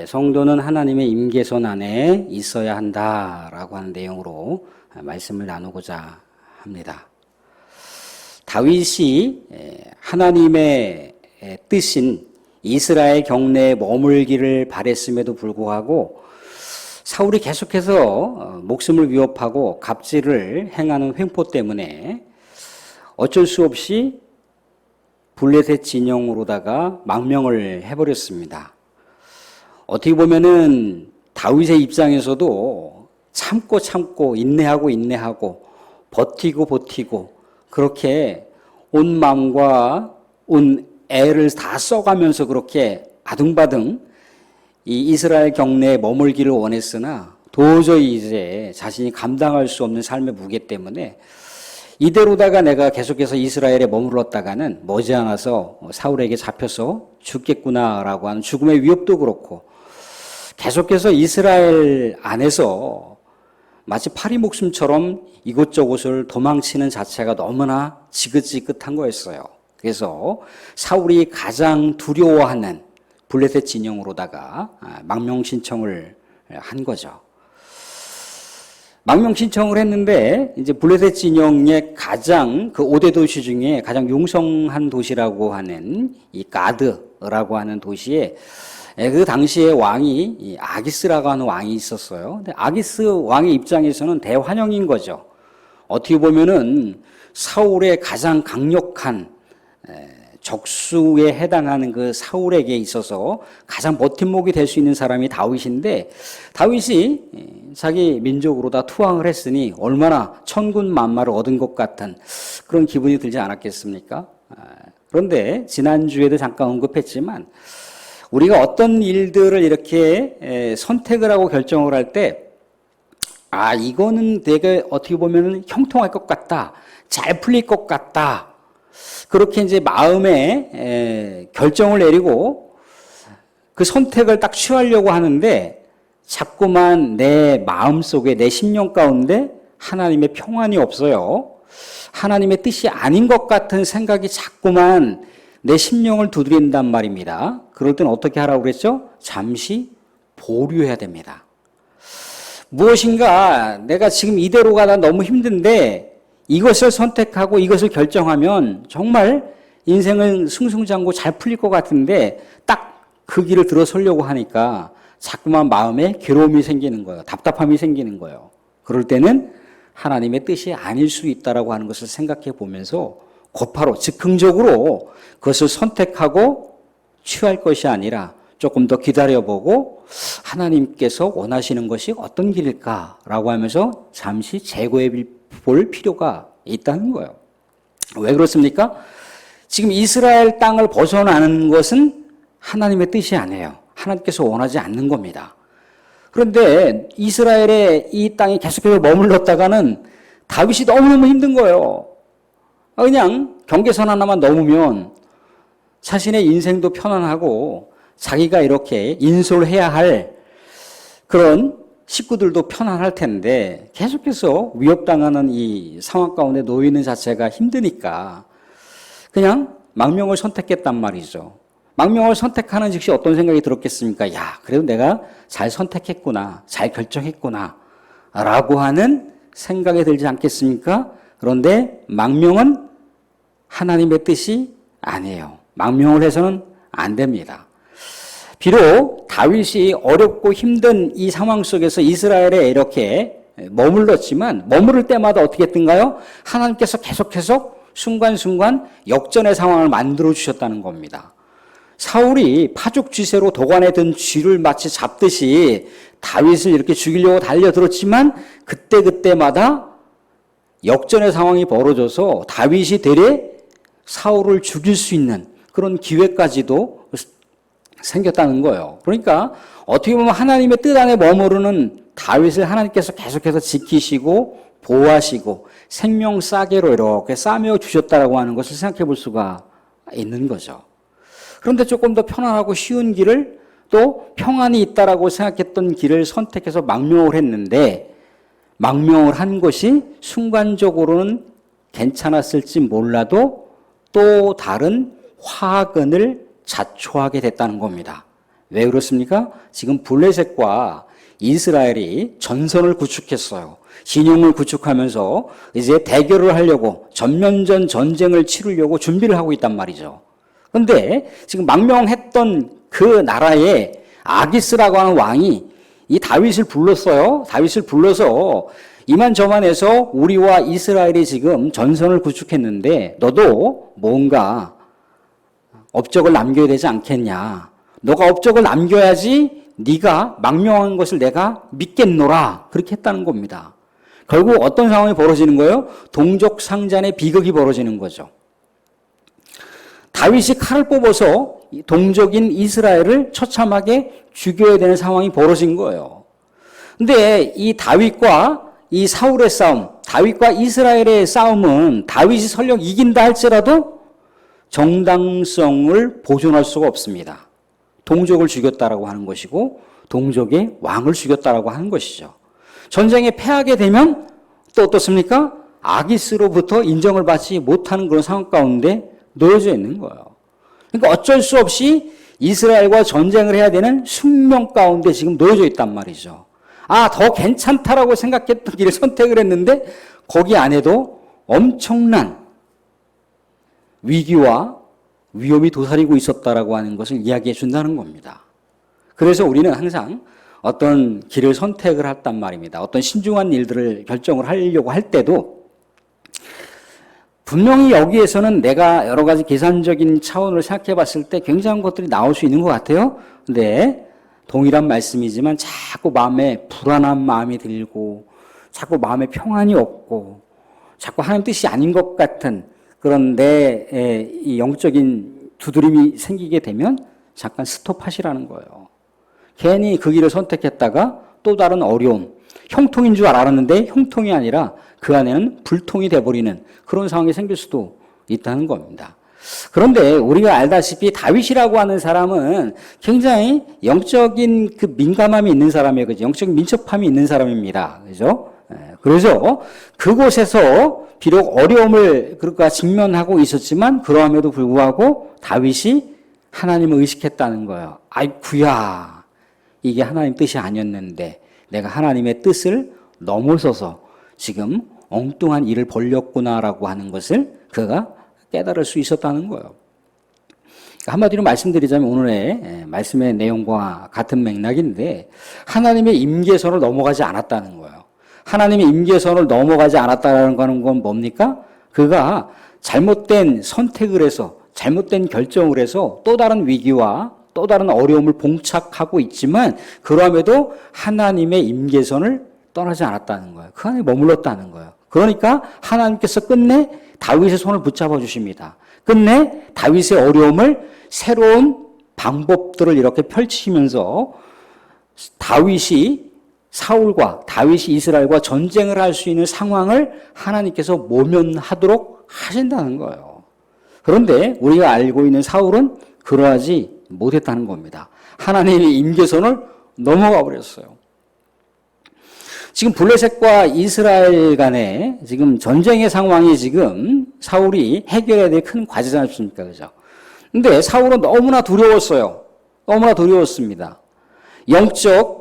성도는 하나님의 임계선 안에 있어야 한다라고 하는 내용으로 말씀을 나누고자 합니다. 다윗이 하나님의 뜻인 이스라엘 경내에 머물기를 바랬음에도 불구하고 사울이 계속해서 목숨을 위협하고 갑질을 행하는 횡포 때문에 어쩔 수 없이 블레셋 진영으로다가 망명을 해버렸습니다. 어떻게 보면은 다윗의 입장에서도 참고 인내하고 버티고 그렇게 온 마음과 온 애를 다 써가면서 그렇게 아둥바둥 이 이스라엘 경내에 머물기를 원했으나 도저히 이제 자신이 감당할 수 없는 삶의 무게 때문에 이대로다가 내가 계속해서 이스라엘에 머물렀다가는 머지않아서 사울에게 잡혀서 죽겠구나라고 하는 죽음의 위협도 그렇고 계속해서 이스라엘 안에서 마치 파리 목숨처럼 이곳저곳을 도망치는 자체가 너무나 지긋지긋한 거였어요. 그래서 사울이 가장 두려워하는 블레셋 진영으로다가 망명 신청을 한 거죠. 망명 신청을 했는데 이제 블레셋 진영의 가장 그 5대 도시 중에 가장 용성한 도시라고 하는 이 가드라고 하는 도시에 그 당시에 왕이 아기스라고 하는 왕이 있었어요. 근데 아기스 왕의 입장에서는 대환영인 거죠. 어떻게 보면은 사울의 가장 강력한 적수에 해당하는 그 사울에게 있어서 가장 버팀목이 될 수 있는 사람이 다윗인데 다윗이 자기 민족으로 다 투항을 했으니 얼마나 천군만마를 얻은 것 같은 그런 기분이 들지 않았겠습니까? 그런데 지난주에도 잠깐 언급했지만 우리가 어떤 일들을 이렇게 선택을 하고 결정을 할 때 이거는 되게 어떻게 보면 형통할 것 같다. 잘 풀릴 것 같다. 그렇게 이제 마음에 결정을 내리고 그 선택을 딱 취하려고 하는데 자꾸만 내 마음 속에 내 심령 가운데 하나님의 평안이 없어요. 하나님의 뜻이 아닌 것 같은 생각이 자꾸만 내 심령을 두드린단 말입니다. 그럴 땐 어떻게 하라고 그랬죠? 잠시 보류해야 됩니다. 무엇인가 내가 지금 이대로 가다 너무 힘든데 이것을 선택하고 이것을 결정하면 정말 인생은 승승장구 잘 풀릴 것 같은데 딱 그 길을 들어서려고 하니까 자꾸만 마음에 괴로움이 생기는 거예요. 답답함이 생기는 거예요. 그럴 때는 하나님의 뜻이 아닐 수 있다라고 하는 것을 생각해 보면서 곧바로 즉흥적으로 그것을 선택하고 취할 것이 아니라 조금 더 기다려보고 하나님께서 원하시는 것이 어떤 길일까라고 하면서 잠시 재고해 볼 필요가 있다는 거예요. 왜 그렇습니까? 지금 이스라엘 땅을 벗어나는 것은 하나님의 뜻이 아니에요. 하나님께서 원하지 않는 겁니다. 그런데 이스라엘의 이 땅에 계속해서 머물렀다가는 다윗이 너무너무 힘든 거예요. 그냥 경계선 하나만 넘으면 자신의 인생도 편안하고 자기가 이렇게 인솔해야 할 그런 식구들도 편안할 텐데 계속해서 위협당하는 이 상황 가운데 놓이는 자체가 힘드니까 그냥 망명을 선택했단 말이죠. 망명을 선택하는 즉시 어떤 생각이 들었겠습니까? 그래도 내가 잘 선택했구나, 잘 결정했구나 라고 하는 생각이 들지 않겠습니까? 그런데 망명은 하나님의 뜻이 아니에요. 망명을 해서는 안 됩니다. 비록 다윗이 어렵고 힘든 이 상황 속에서 이스라엘에 이렇게 머물렀지만 머무를 때마다 어떻게 했던가요? 하나님께서 계속해서 순간순간 역전의 상황을 만들어 주셨다는 겁니다. 사울이 파죽지세로 도관에 든 쥐를 마치 잡듯이 다윗을 이렇게 죽이려고 달려들었지만 그때마다 역전의 상황이 벌어져서 다윗이 되레 사울을 죽일 수 있는 그런 기회까지도 생겼다는 거예요. 그러니까 어떻게 보면 하나님의 뜻 안에 머무르는 다윗을 하나님께서 계속해서 지키시고 보호하시고 생명 싸개로 이렇게 싸매어 주셨다라고 하는 것을 생각해 볼 수가 있는 거죠. 그런데 조금 더 편안하고 쉬운 길을 또 평안이 있다라고 생각했던 길을 선택해서 망명을 했는데 망명을 한 것이 순간적으로는 괜찮았을지 몰라도 또 다른 화근을 자초하게 됐다는 겁니다. 왜 그렇습니까? 지금 블레셋과 이스라엘이 전선을 구축했어요. 진영을 구축하면서 이제 대결을 하려고 전면전 전쟁을 치르려고 준비를 하고 있단 말이죠. 그런데 지금 망명했던 그 나라에 아기스라고 하는 왕이 이 다윗을 불렀어요. 다윗을 불러서 이만저만해서 우리와 이스라엘이 지금 전선을 구축했는데 너도 뭔가 업적을 남겨야 되지 않겠냐. 너가 업적을 남겨야지 네가 망명한 것을 내가 믿겠노라. 그렇게 했다는 겁니다. 결국 어떤 상황이 벌어지는 거예요? 동족 상잔의 비극이 벌어지는 거죠. 다윗이 칼을 뽑아서 동족인 이스라엘을 처참하게 죽여야 되는 상황이 벌어진 거예요. 근데 이 다윗과 이 사울의 싸움, 다윗과 이스라엘의 싸움은 다윗이 설령 이긴다 할지라도 정당성을 보존할 수가 없습니다. 동족을 죽였다라고 하는 것이고 동족의 왕을 죽였다라고 하는 것이죠. 전쟁에 패하게 되면 또 어떻습니까? 아기스로부터 인정을 받지 못하는 그런 상황 가운데 놓여져 있는 거예요. 그러니까 어쩔 수 없이 이스라엘과 전쟁을 해야 되는 숙명 가운데 지금 놓여져 있단 말이죠. 더 괜찮다라고 생각했던 길을 선택을 했는데 거기 안에도 엄청난 위기와 위험이 도사리고 있었다라고 하는 것을 이야기해 준다는 겁니다. 그래서 우리는 항상 어떤 길을 선택을 했단 말입니다. 어떤 신중한 일들을 결정을 하려고 할 때도 분명히 여기에서는 내가 여러 가지 계산적인 차원을 생각해 봤을 때 굉장한 것들이 나올 수 있는 것 같아요. 근데 동일한 말씀이지만 자꾸 마음에 불안한 마음이 들고 자꾸 마음에 평안이 없고 자꾸 하나님 뜻이 아닌 것 같은 그런 내 이 영적인 두드림이 생기게 되면 잠깐 스톱하시라는 거예요. 괜히 그 길을 선택했다가 또 다른 어려움, 형통인 줄 알았는데 형통이 아니라 그 안에는 불통이 돼버리는 그런 상황이 생길 수도 있다는 겁니다. 그런데 우리가 알다시피 다윗이라고 하는 사람은 굉장히 영적인 그 민감함이 있는 사람이에요. 그죠? 영적인 민첩함이 있는 사람입니다. 그죠? 그래서 그곳에서 비록 어려움을 그러니까 직면하고 있었지만 그러함에도 불구하고 다윗이 하나님을 의식했다는 거예요. 아이쿠야, 이게 하나님 뜻이 아니었는데 내가 하나님의 뜻을 넘어서서 지금 엉뚱한 일을 벌렸구나라고 하는 것을 그가 깨달을 수 있었다는 거예요. 한마디로 말씀드리자면 오늘의 말씀의 내용과 같은 맥락인데 하나님의 임계선을 넘어가지 않았다는 거예요. 하나님의 임계선을 넘어가지 않았다는 건 뭡니까? 그가 잘못된 선택을 해서 잘못된 결정을 해서 또 다른 위기와 또 다른 어려움을 봉착하고 있지만 그럼에도 하나님의 임계선을 떠나지 않았다는 거예요. 그 안에 머물렀다는 거예요. 그러니까 하나님께서 끝내 다윗의 손을 붙잡아 주십니다. 끝내 다윗의 어려움을 새로운 방법들을 이렇게 펼치면서 다윗이 사울과 다윗이 이스라엘과 전쟁을 할 수 있는 상황을 하나님께서 모면하도록 하신다는 거예요. 그런데 우리가 알고 있는 사울은 그러하지 못했다는 겁니다. 하나님의 임계선을 넘어가 버렸어요. 지금 블레셋과 이스라엘 간에 지금 전쟁의 상황이 지금 사울이 해결해야 될 큰 과제지 않습니까? 그죠? 근데 사울은 너무나 두려웠어요. 너무나 두려웠습니다. 영적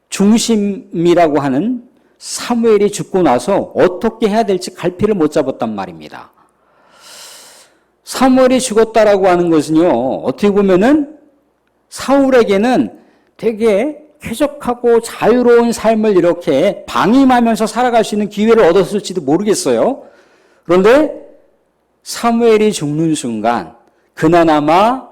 중심이라고 하는 사무엘이 죽고 나서 어떻게 해야 될지 갈피를 못 잡았단 말입니다. 사무엘이 죽었다라고 하는 것은요, 어떻게 보면은 사울에게는 되게 쾌적하고 자유로운 삶을 이렇게 방임하면서 살아갈 수 있는 기회를 얻었을지도 모르겠어요. 그런데 사무엘이 죽는 순간 그나마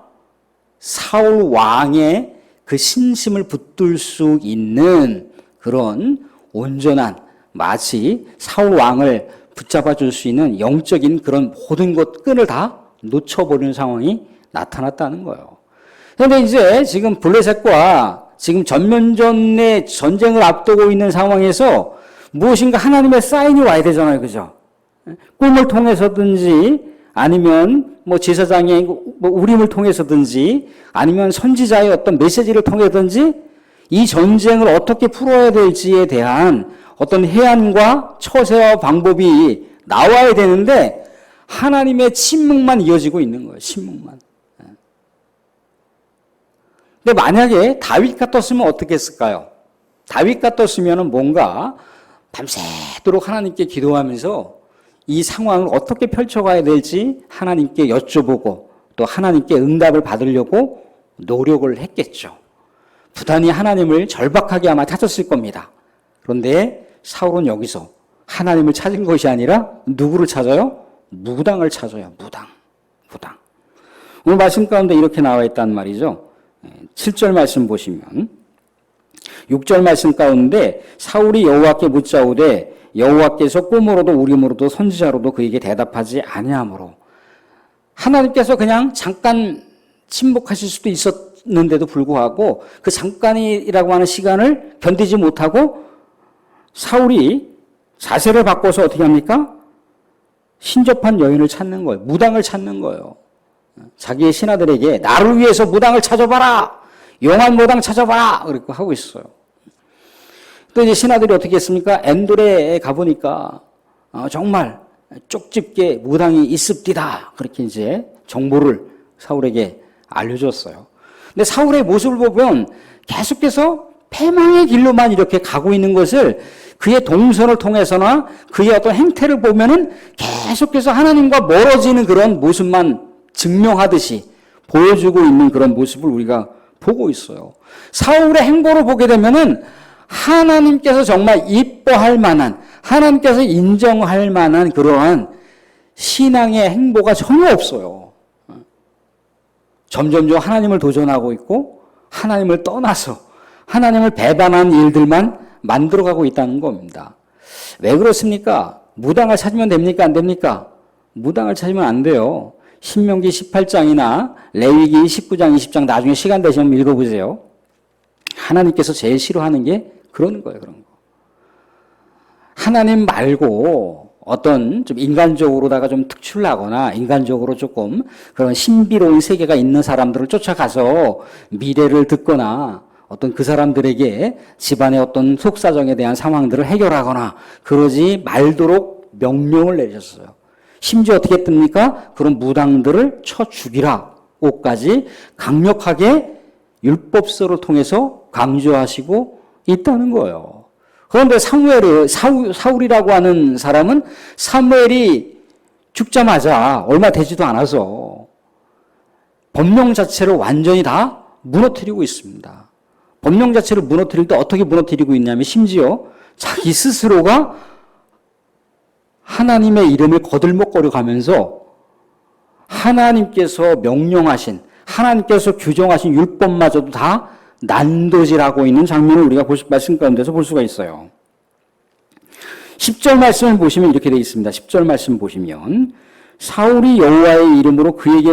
사울 왕의 그 신심을 붙들 수 있는 그런 온전한 마치 사울 왕을 붙잡아 줄 수 있는 영적인 그런 모든 것 끈을 다 놓쳐버리는 상황이 나타났다는 거예요. 그런데 이제 지금 블레셋과 지금 전면전의 전쟁을 앞두고 있는 상황에서 무엇인가 하나님의 사인이 와야 되잖아요. 그죠? 꿈을 통해서든지 아니면 뭐 제사장의 뭐 우림을 통해서든지 아니면 선지자의 어떤 메시지를 통해든지 이 전쟁을 어떻게 풀어야 될지에 대한 어떤 해안과 처세와 방법이 나와야 되는데 하나님의 침묵만 이어지고 있는 거예요. 침묵만. 근데 만약에 다윗 같았으면 어떻게 했을까요? 다윗 같았으면 뭔가 밤새도록 하나님께 기도하면서 이 상황을 어떻게 펼쳐가야 될지 하나님께 여쭤보고 또 하나님께 응답을 받으려고 노력을 했겠죠. 부단히 하나님을 절박하게 아마 찾았을 겁니다. 그런데 사울은 여기서 하나님을 찾은 것이 아니라 누구를 찾아요? 무당을 찾아요. 무당. 오늘 말씀 가운데 이렇게 나와 있단 말이죠. 7절 말씀 보시면 6절 말씀 가운데 사울이 여호와께 묻자오되 여호와께서 꿈으로도 우림으로도 선지자로도 그에게 대답하지 아니하므로 하나님께서 그냥 잠깐 침묵하실 수도 있었는데도 불구하고 그 잠깐이라고 하는 시간을 견디지 못하고 사울이 자세를 바꿔서 어떻게 합니까? 신접한 여인을 찾는 거예요. 무당을 찾는 거예요. 자기의 신하들에게 나를 위해서 무당을 찾아봐라. 용한 무당 찾아봐라. 그렇게 하고 있어요. 또 이제 신하들이 어떻게 했습니까? 엔돌에 가보니까 정말 쪽집게 무당이 있습디다. 그렇게 이제 정보를 사울에게 알려줬어요. 근데 사울의 모습을 보면 계속해서 패망의 길로만 이렇게 가고 있는 것을 그의 동선을 통해서나 그의 어떤 행태를 보면은 계속해서 하나님과 멀어지는 그런 모습만 증명하듯이 보여주고 있는 그런 모습을 우리가 보고 있어요. 사울의 행보를 보게 되면은 하나님께서 정말 이뻐할 만한, 하나님께서 인정할 만한 그러한 신앙의 행보가 전혀 없어요. 점점점 하나님을 도전하고 있고 하나님을 떠나서 하나님을 배반한 일들만 만들어가고 있다는 겁니다. 왜 그렇습니까? 무당을 찾으면 됩니까? 안 됩니까? 무당을 찾으면 안 돼요. 신명기 18장이나 레위기 19장, 20장 나중에 시간 되시면 읽어보세요. 하나님께서 제일 싫어하는 게 그런 거예요. 그런 거. 하나님 말고 어떤 좀 인간적으로다가 좀 특출나거나 인간적으로 조금 그런 신비로운 세계가 있는 사람들을 쫓아가서 미래를 듣거나 어떤 그 사람들에게 집안의 어떤 속사정에 대한 상황들을 해결하거나 그러지 말도록 명령을 내리셨어요. 심지어 어떻게 했습니까? 그런 무당들을 쳐 죽이라고까지 강력하게 율법서를 통해서 강조하시고 있다는 거예요. 그런데 사울이라고 하는 사람은 사무엘이 죽자마자 얼마 되지도 않아서 법령 자체를 완전히 다 무너뜨리고 있습니다. 법령 자체를 무너뜨릴 때 어떻게 무너뜨리고 있냐면 심지어 자기 스스로가 하나님의 이름을 거들먹거려 가면서 하나님께서 명령하신, 하나님께서 규정하신 율법마저도 다 난도질하고 있는 장면을 우리가 말씀 가운데서 볼 수가 있어요. 10절 말씀을 보시면 이렇게 되어 있습니다. 10절 말씀 보시면 사울이 여호와의 이름으로 그에게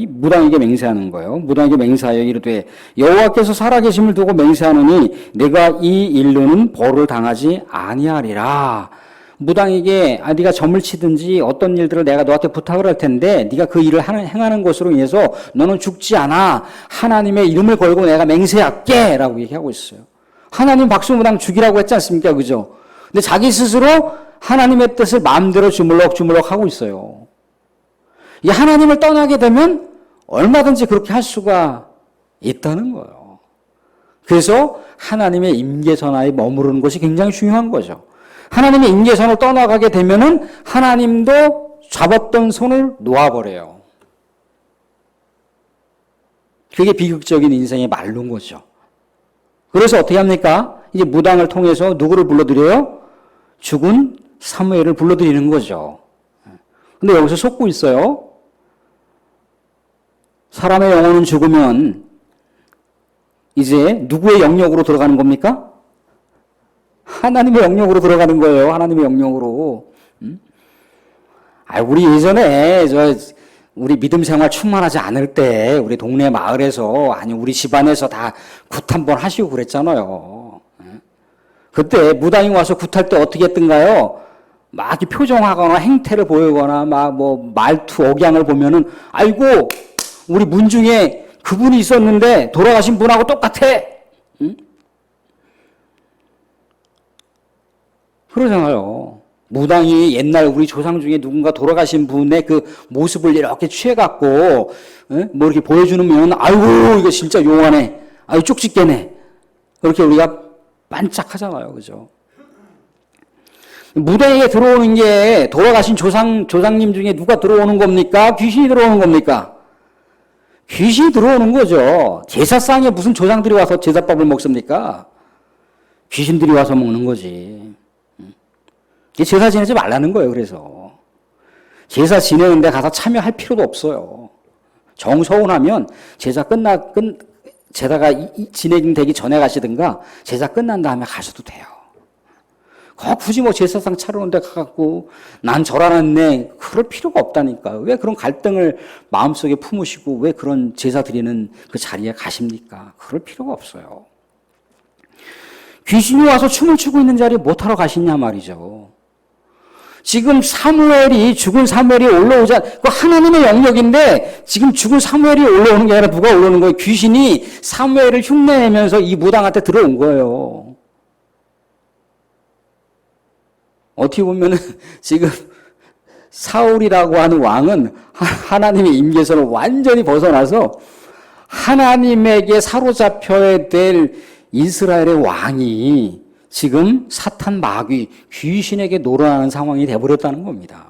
무당에게 맹세하는 거예요. 무당에게 맹세하여 이르되 여호와께서 살아계심을 두고 맹세하노니 내가 이 일로는 벌을 당하지 아니하리라. 무당에게 네가 점을 치든지 어떤 일들을 내가 너한테 부탁을 할 텐데 네가 그 일을 행하는 것으로 인해서 너는 죽지 않아. 하나님의 이름을 걸고 내가 맹세할게 라고 얘기하고 있어요. 하나님 박수무당 죽이라고 했지 않습니까? 그죠? 근데 자기 스스로 하나님의 뜻을 마음대로 주물럭주물럭 하고 있어요. 이 하나님을 떠나게 되면 얼마든지 그렇게 할 수가 있다는 거예요. 그래서 하나님의 임계선하에 머무르는 것이 굉장히 중요한 거죠. 하나님의 임계선을 떠나가게 되면은 하나님도 잡았던 손을 놓아버려요. 그게 비극적인 인생의 말로인 거죠. 그래서 어떻게 합니까? 이제 무당을 통해서 누구를 불러들여요? 죽은 사무엘을 불러들이는 거죠. 근데 여기서 속고 있어요. 사람의 영혼은 죽으면 이제 누구의 영역으로 들어가는 겁니까? 하나님의 영역으로 들어가는 거예요. 하나님의 영역으로. 우리 예전에 우리 믿음 생활 충만하지 않을 때 우리 동네 마을에서 아니 우리 집안에서 다 굿 한번 하시고 그랬잖아요. 그때 무당이 와서 굿할 때 어떻게 했던가요? 막 이렇게 표정하거나 행태를 보이거나 막 뭐 말투 억양을 보면은 아이고 우리 문중에 그분이 있었는데 돌아가신 분하고 똑같아. 응? 그러잖아요. 무당이 옛날 우리 조상 중에 누군가 돌아가신 분의 그 모습을 이렇게 취해갖고, 뭐 이렇게 보여주면, 아이고, 이거 진짜 용하네. 아유, 쪽집게네. 그렇게 우리가 반짝하잖아요. 그죠? 무당에게 들어오는 게 돌아가신 조상님 중에 누가 들어오는 겁니까? 귀신이 들어오는 겁니까? 귀신이 들어오는 거죠. 제사상에 무슨 조상들이 와서 제사밥을 먹습니까? 귀신들이 와서 먹는 거지. 제사 지내지 말라는 거예요. 그래서 제사 지내는데 가서 참여할 필요도 없어요. 정서운하면 제사가 진행되기 전에 가시든가 제사 끝난 다음에 가셔도 돼요. 굳이 뭐 제사상 차려놓은 데 가갖고 난 절하는데 그럴 필요가 없다니까. 왜 그런 갈등을 마음속에 품으시고 왜 그런 제사 드리는 그 자리에 가십니까? 그럴 필요가 없어요. 귀신이 와서 춤을 추고 있는 자리에 못하러 가시냐 말이죠. 지금 죽은 사무엘이 올라오자, 그 하나님의 영역인데 지금 죽은 사무엘이 올라오는 게 아니라 누가 올라오는 거예요? 귀신이 사무엘을 흉내내면서 이 무당한테 들어온 거예요. 어떻게 보면은 지금 사울이라고 하는 왕은 하나님의 임계선을 완전히 벗어나서 하나님에게 사로잡혀야 될 이스라엘의 왕이 지금 사탄 마귀 귀신에게 노릇하는 상황이 되어버렸다는 겁니다.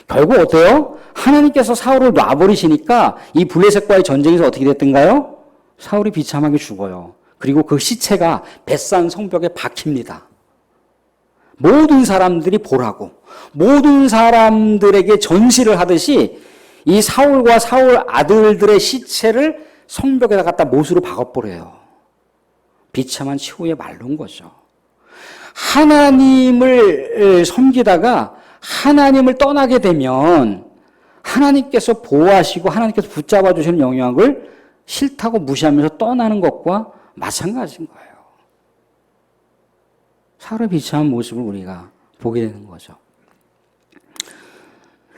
결국 어때요? 하나님께서 사울을 놔버리시니까 이 블레셋과의 전쟁에서 어떻게 됐던가요? 사울이 비참하게 죽어요. 그리고 그 시체가 벳산 성벽에 박힙니다. 모든 사람들이 보라고, 모든 사람들에게 전시를 하듯이 이 사울과 사울 아들들의 시체를 성벽에다 갖다 못으로 박아버려요. 비참한 치후에 말른 거죠. 하나님을 섬기다가 하나님을 떠나게 되면 하나님께서 보호하시고 하나님께서 붙잡아 주시는 영향을 싫다고 무시하면서 떠나는 것과 마찬가지인 거예요. 사울의 비참한 모습을 우리가 보게 되는 거죠.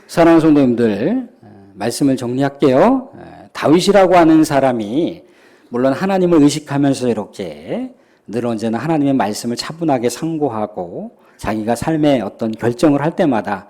사랑하는 성도님들, 말씀을 정리할게요. 다윗이라고 하는 사람이 물론 하나님을 의식하면서 이렇게 늘 언제나 하나님의 말씀을 차분하게 상고하고 자기가 삶의 어떤 결정을 할 때마다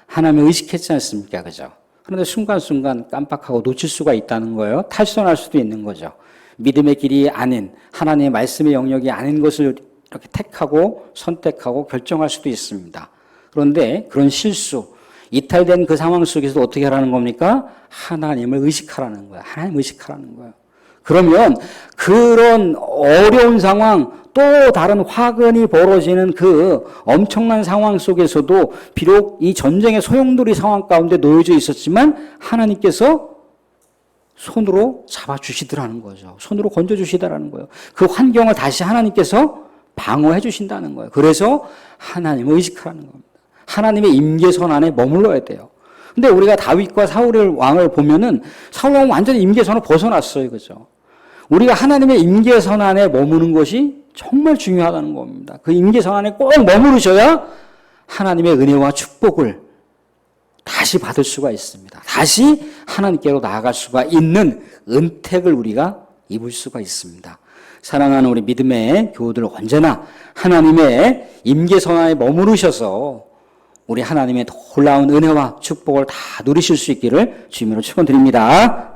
하나님을 의식했지 않습니까? 그죠? 그런데 순간순간 깜빡하고 놓칠 수가 있다는 거예요. 탈선할 수도 있는 거죠. 믿음의 길이 아닌, 하나님의 말씀의 영역이 아닌 것을 이렇게 택하고 선택하고 결정할 수도 있습니다. 그런데 그런 실수, 이탈된 그 상황 속에서 어떻게 하라는 겁니까? 하나님을 의식하라는 거예요. 하나님 의식하라는 거예요. 그러면 그런 어려운 상황, 또 다른 화근이 벌어지는 그 엄청난 상황 속에서도 비록 이 전쟁의 소용돌이 상황 가운데 놓여져 있었지만 하나님께서 손으로 잡아주시더라는 거죠. 손으로 건져주시더라는 거예요. 그 환경을 다시 하나님께서 방어해 주신다는 거예요. 그래서 하나님을 의식하라는 겁니다. 하나님의 임계선 안에 머물러야 돼요. 근데 우리가 다윗과 사울 왕을 보면은 사울 왕은 완전히 임계선을 벗어났어요. 그죠? 우리가 하나님의 임계선 안에 머무는 것이 정말 중요하다는 겁니다. 그 임계선 안에 꼭 머무르셔야 하나님의 은혜와 축복을 다시 받을 수가 있습니다. 다시 하나님께로 나아갈 수가 있는 은택을 우리가 입을 수가 있습니다. 사랑하는 우리 믿음의 교우들, 언제나 하나님의 임계선 안에 머무르셔서 우리 하나님의 놀라운 은혜와 축복을 다 누리실 수 있기를 주님으로 축원드립니다.